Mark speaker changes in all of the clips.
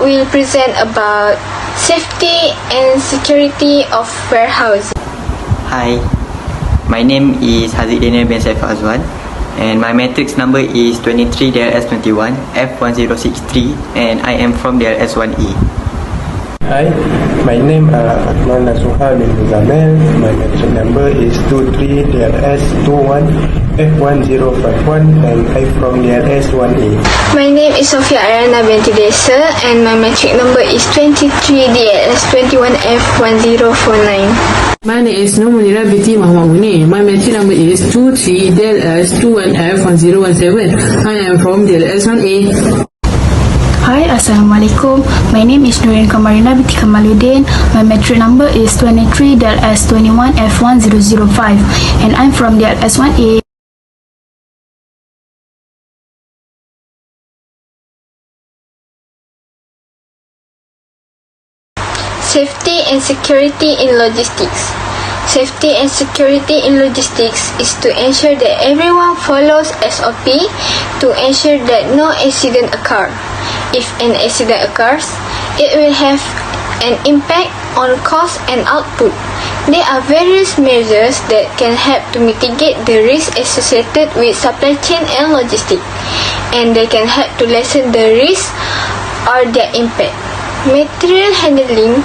Speaker 1: will present about safety and security of warehousing.
Speaker 2: Hi, my name is HAZIQ bin AZWAN, and my matrix number is 23 DLS21 F1063, and I am from DLS1E.
Speaker 3: Hi, my name is AKMAL NASUHA bin MUZAMMIL. My matrix number is 23 DLS21 F1051, and I'm from DLS1E.
Speaker 1: My name is SOFIA ARIANA binti DESA, and my matric number is 23 DLS21 F1049.
Speaker 4: My name is MUNIRAH binti MUNIR. My matric number is 23 DLS21F1017. I am from DLS1A.
Speaker 5: Hi, Assalamualaikum. My name is NURIN KAMARINA binti KAMALUDIN. My matric number is 23 DLS21 F1005, and I'm from DLS1A.
Speaker 1: Safety and security in logistics. Safety and security in logistics is to ensure that everyone follows SOP to ensure that no accident occurs. If an accident occurs, it will have an impact on cost and output. There are various measures that can help to mitigate the risk associated with supply chain and logistics, and they can help to lessen the risk or their impact. Material handling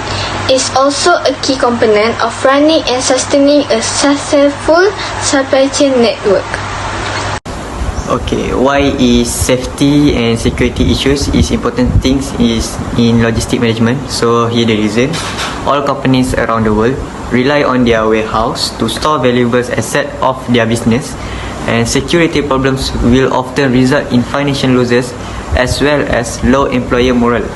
Speaker 1: is also a key component of running and sustaining a successful supply chain network.
Speaker 2: Okay, why is safety and security issues is important things is in logistic management? So here the reason. All companies around the world rely on their warehouse to store valuable assets of their business, and security problems will often result in financial losses as well as low employer morale.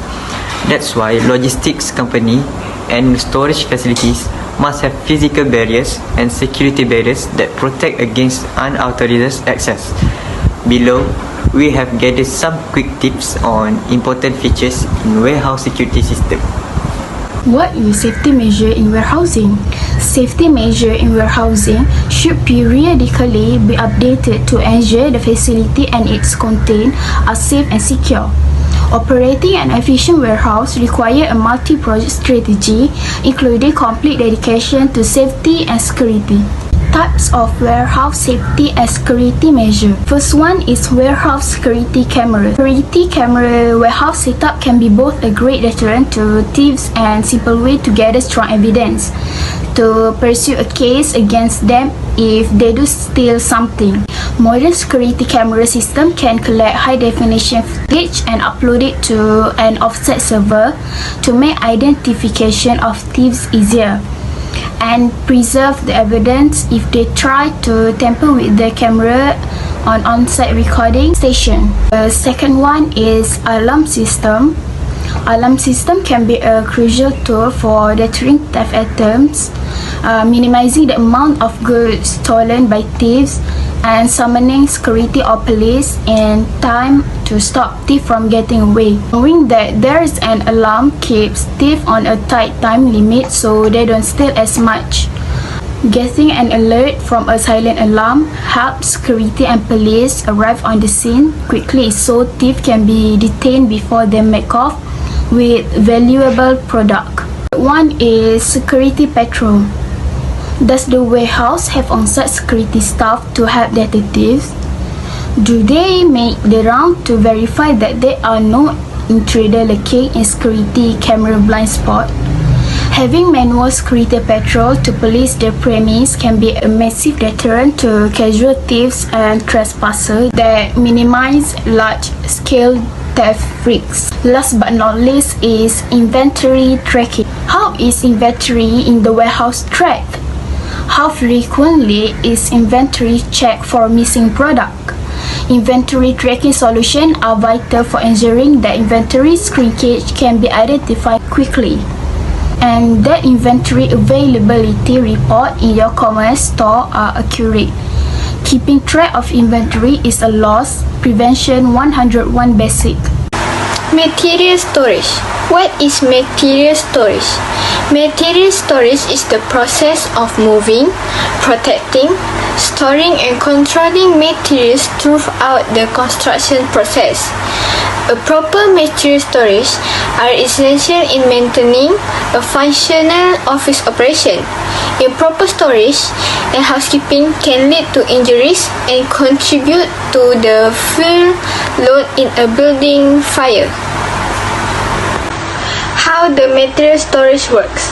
Speaker 2: That's why logistics company and storage facilities must have physical barriers and security barriers that protect against unauthorized access. Below, we have gathered some quick tips on important features in warehouse security system.
Speaker 5: What is safety measure in warehousing? Safety measure in warehousing should periodically be updated to ensure the facility and its content are safe and secure. Operating an efficient warehouse requires a multi-project strategy, including complete dedication to safety and security. Types of warehouse safety and security measure. First one is warehouse security camera. Security camera warehouse setup can be both a great deterrent to thieves and simple way to gather strong evidence to pursue a case against them if they do steal something. Modern security camera system can collect high definition footage and upload it to an offset server to make identification of thieves easier and preserve the evidence if they try to tamper with the camera on on-site recording station. The second one is alarm system. Alarm system can be a crucial tool for deterring theft attempts, minimizing the amount of goods stolen by thieves, and summoning security or police in time to stop thieves from getting away. Knowing that there is an alarm keeps thieves on a tight time limit so they don't steal as much. Getting an alert from a silent alarm helps security and police arrive on the scene quickly so thieves can be detained before they make off with valuable product. One is security patrol. Does the warehouse have on-site security staff to help detectives? Do they make the round to verify that there are no intruder lurking in security camera blind spot? Having manual security patrol to police the premise can be a massive deterrent to casual thieves and trespassers that minimize large-scale theft risks. Last but not least is inventory tracking. How is inventory in the warehouse tracked? How frequently is inventory checked for missing product? Inventory tracking solutions are vital for ensuring that inventory shrinkage can be identified quickly, and that inventory availability report in your commerce store are accurate. Keeping track of inventory is a loss prevention 101 basic.
Speaker 1: Material storage. What is material storage? Material storage is the process of moving, protecting, storing and controlling materials throughout the construction process. A proper material storage are essential in maintaining a functional office operation. Improper storage and housekeeping can lead to injuries and contribute to the fuel load in a building fire. How the material storage works.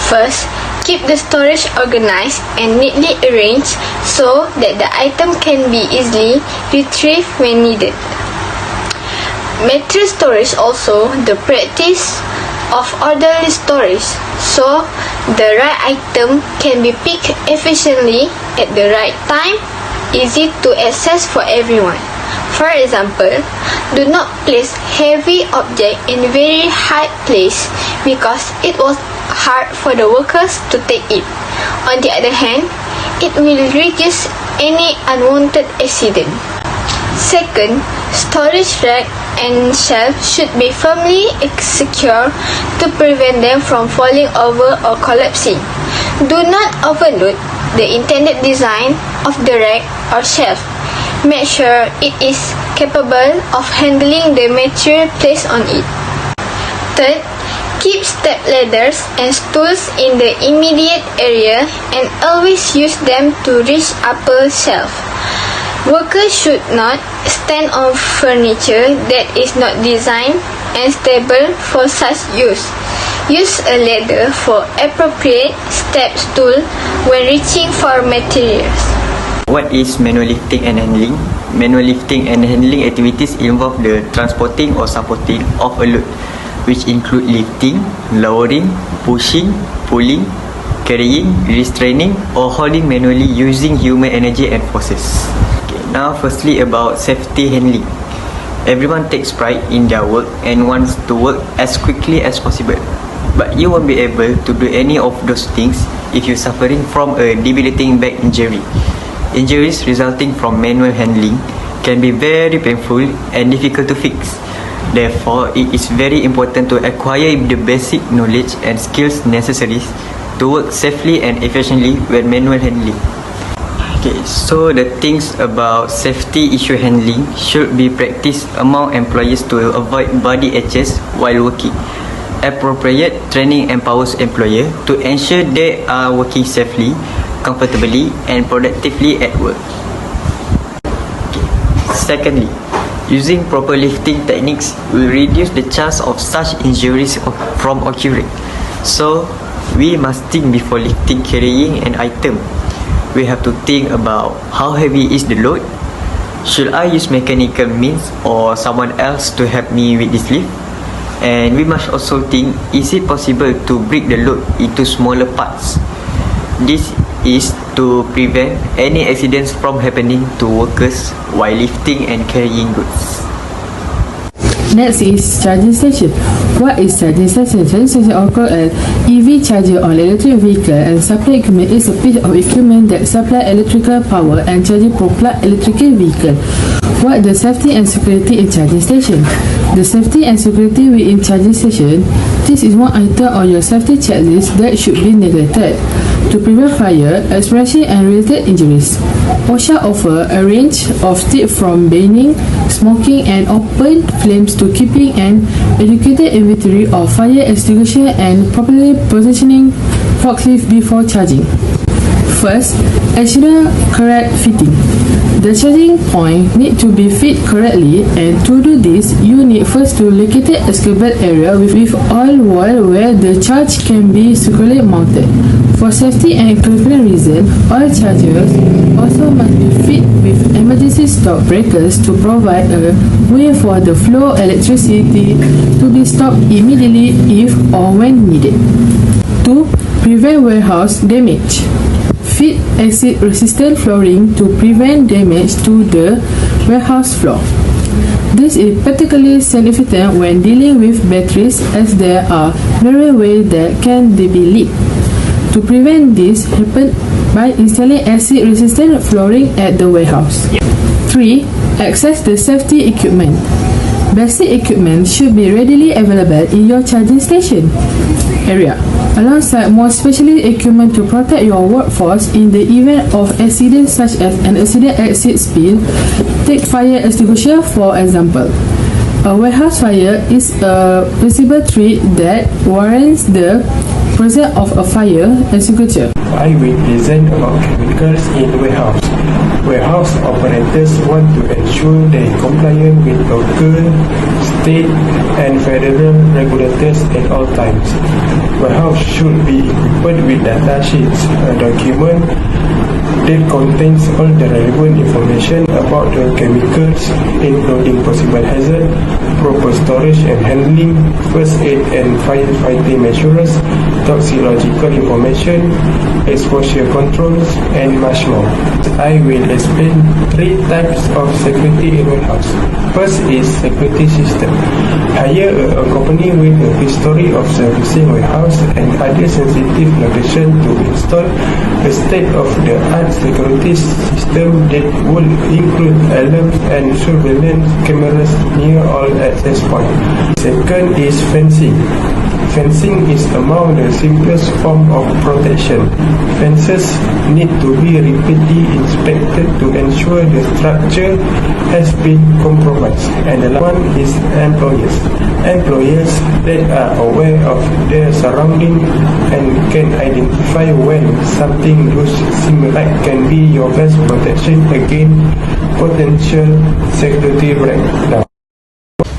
Speaker 1: First, keep the storage organized and neatly arranged so that the item can be easily retrieved when needed. Material storage also the practice of orderly storage so the right item can be picked efficiently at the right time, easy to access for everyone. For example, do not place heavy object in very high place because it was hard for the workers to take it. On the other hand, it will reduce any unwanted accident. Second, storage rack and shelf should be firmly secure to prevent them from falling over or collapsing. Do not overload the intended design of the rack or shelf. Make sure it is capable of handling the material placed on it. Third, keep step ladders and stools in the immediate area and always use them to reach upper shelf. Workers should not stand on furniture that is not designed and stable for such use. Use a ladder for appropriate step stool when reaching for materials.
Speaker 2: What is manual lifting and handling? Manual lifting and handling activities involve the transporting or supporting of a load, which include lifting, lowering, pushing, pulling, carrying, restraining, or holding manually using human energy and forces. Okay, now firstly about safety handling. Everyone takes pride in their work and wants to work as quickly as possible. But you won't be able to do any of those things if you're suffering from a debilitating back injury. Injuries resulting from manual handling can be very painful and difficult to fix. Therefore, it is very important to acquire the basic knowledge and skills necessary to work safely and efficiently when manual handling. Okay, so the things about safety issue handling should be practiced among employees to avoid body itches while working. Appropriate training empowers employer to ensure they are working safely, comfortably and productively at work. Okay. Secondly, using proper lifting techniques will reduce the chance of such injuries from occurring. So, we must think before lifting, carrying an item. We have to think about how heavy is the load. Should I use mechanical means or someone else to help me with this lift? And we must also think, is it possible to break the load into smaller parts? This is to prevent any accidents from happening to workers while lifting and carrying goods.
Speaker 4: Next is charging station. What is charging station? Charging station occurs at EV charger on electric vehicle, and supply equipment is a piece of equipment that supply electrical power and charging for plug electrical vehicle. What the safety and security in charging station? The safety and security within charging station. This is one item on your safety checklist that should be neglected. To prevent fire, explosion and related injuries, OSHA offer a range of tips from banning smoking and open flames to keeping an educated inventory of fire extinguisher and properly positioning forklift before charging. First, ensure correct fitting. The charging point need to be fit correctly, and to do this, you need first to locate a stable area with all wall where the charge can be securely mounted. For safety and equipment reason, all chargers also must be fit with emergency stop breakers to provide a way for the flow electricity to be stopped immediately if or when needed. 2. Prevent warehouse damage. Fit acid-resistant flooring to prevent damage to the warehouse floor. This is particularly significant when dealing with batteries, as there are narrow ways that can be leaked. To prevent this, happen by installing acid-resistant flooring at the warehouse. 3. Access the safety equipment. Basic equipment should be readily available in your charging station area, alongside more specialist equipment to protect your workforce in the event of accidents such as an accident exit spill. Take fire extinguisher for example. A warehouse fire is a visible threat that warrants the presence of a fire extinguisher.
Speaker 3: I will present about chemicals in warehouse. Warehouse operators want to ensure they comply with local, state and federal regulators at all times. Warehouse should be equipped with data sheets, a document that contains all the relevant information about the chemicals, including possible hazard, proper storage and handling, first aid and firefighting measures, toxicological information, exposure controls, and much more. I will explain 3 types of security in warehouse. First is security system. Hire a company with a history of servicing warehouse and other sensitive location to install a state-of-the-art security system that will include alarms and surveillance cameras near all access points. Second is fencing. Fencing is among the simplest form of protection. Fences need to be repeatedly inspected to ensure the structure has been compromised. And the last one is employers. Employers that are aware of their surrounding and can identify when something loose seems like can be your best protection against potential security breakdown.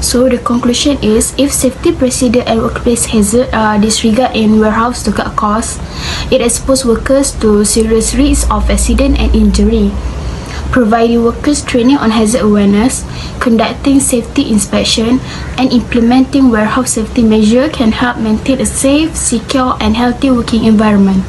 Speaker 5: So the conclusion is, if safety procedure and workplace hazard are disregarded in warehouse to cut costs, it exposes workers to serious risks of accident and injury. Providing workers training on hazard awareness, conducting safety inspection, and implementing warehouse safety measures can help maintain a safe, secure, and healthy working environment.